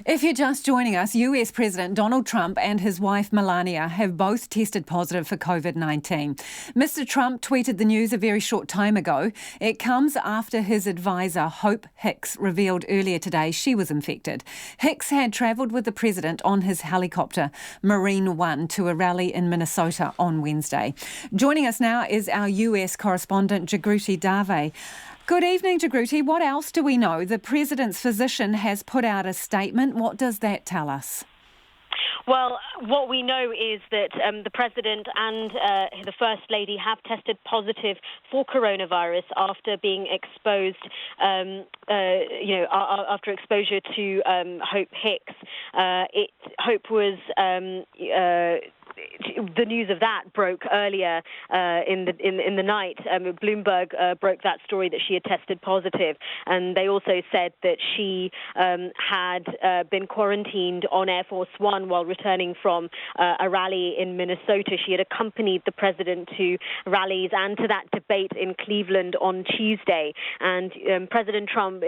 If you're just joining us, US President Donald Trump and his wife Melania have both tested positive for Covid-19. Mr. Trump tweeted the news a very short time ago. It comes after his advisor, Hope Hicks, revealed earlier today she was infected. Hicks had travelled with the president on his helicopter, Marine One, to a rally in Minnesota on Wednesday. Joining us now is our US correspondent, Jagruti Dave. Good evening, Jagruti. What else do we know? The President's physician has put out a statement. What does that tell us? Well, what we know is that the President and the First Lady have tested positive for coronavirus after being exposed, after exposure to Hope Hicks. Hope was... the news of that broke earlier in the night. Bloomberg broke that story that she had tested positive, and they also said that she had been quarantined on Air Force One while returning from a rally in Minnesota. She had accompanied the president to rallies and to that debate in Cleveland on Tuesday, and President Trump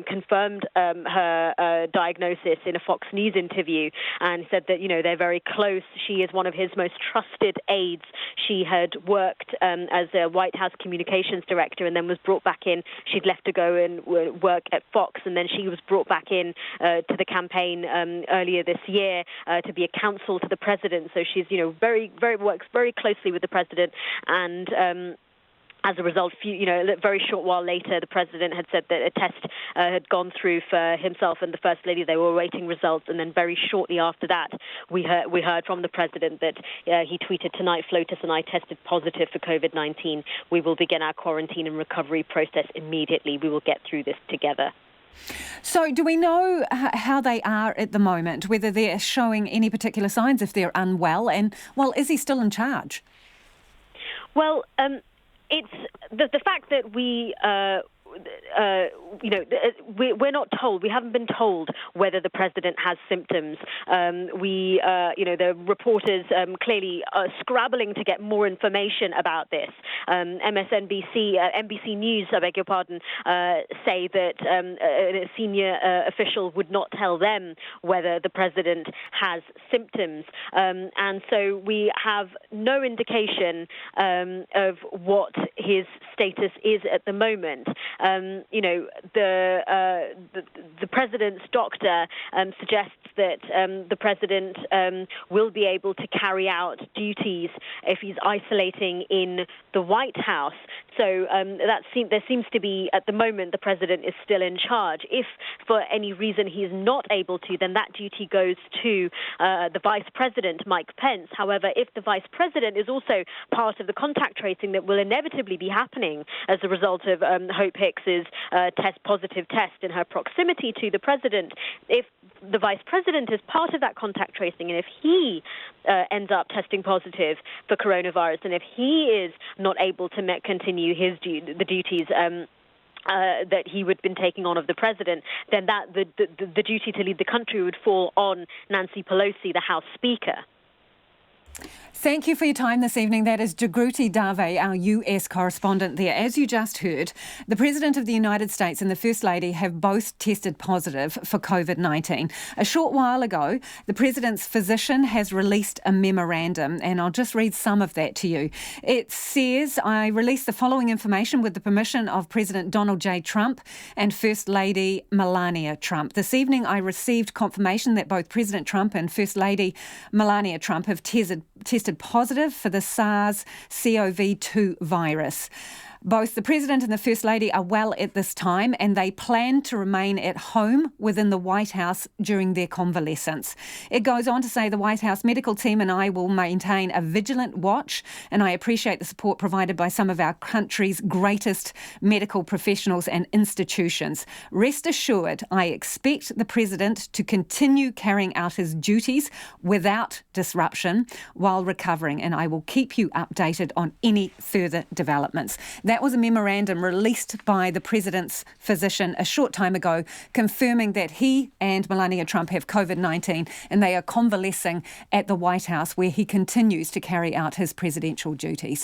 confirmed her diagnosis in a Fox News interview and said that they're very close. She is one of his most trusted aides. She had worked as a White House communications director and then was brought back in. She'd left to go and work at Fox, and then she was brought back in to the campaign earlier this year to be a counsel to the president. So she's, works very closely with the president, and as a result, a very short while later, the president had said that a test had gone through for himself and the First Lady. They were awaiting results, and then very shortly after that, we heard from the president that he tweeted, "Tonight, FLOTUS and I tested positive for COVID-19. We will begin our quarantine and recovery process immediately. We will get through this together." So do we know how they are at the moment, whether they're showing any particular signs, if they're unwell, and, is he still in charge? Well, it's the fact that we're not told. We haven't been told whether the president has symptoms. The reporters clearly are scrabbling to get more information about this. NBC News, I beg your pardon, say that a senior official would not tell them whether the president has symptoms. And so we have no indication of what his status is at the moment. The president's doctor suggests that the president will be able to carry out duties if he's isolating in the White House. So there seems to be, at the moment, the president is still in charge. If for any reason he is not able to, then that duty goes to the vice president, Mike Pence. However, if the vice president is also part of the contact tracing that will inevitably be happening as a result of Hope Hicks's positive test in her proximity to the president, if the vice president is part of that contact tracing, and if he ends up testing positive for coronavirus, and if he is not able to continue the duties that he would have been taking on of the president, then the duty to lead the country would fall on Nancy Pelosi, the House Speaker. Thank you for your time this evening. That is Jagruti Dave, our US correspondent there. As you just heard, the President of the United States and the First Lady have both tested positive for COVID-19. A short while ago, the President's physician has released a memorandum, and I'll just read some of that to you. It says, "I release the following information with the permission of President Donald J. Trump and First Lady Melania Trump. This evening, I received confirmation that both President Trump and First Lady Melania Trump have tested positive for the SARS-CoV-2 virus. Both the President and the First Lady are well at this time, and they plan to remain at home within the White House during their convalescence." It goes on to say, "The White House medical team and I will maintain a vigilant watch, and I appreciate the support provided by some of our country's greatest medical professionals and institutions. Rest assured, I expect the President to continue carrying out his duties without disruption while recovering, and I will keep you updated on any further developments." That was a memorandum released by the President's physician a short time ago, confirming that he and Melania Trump have COVID-19 and they are convalescing at the White House, where he continues to carry out his presidential duties.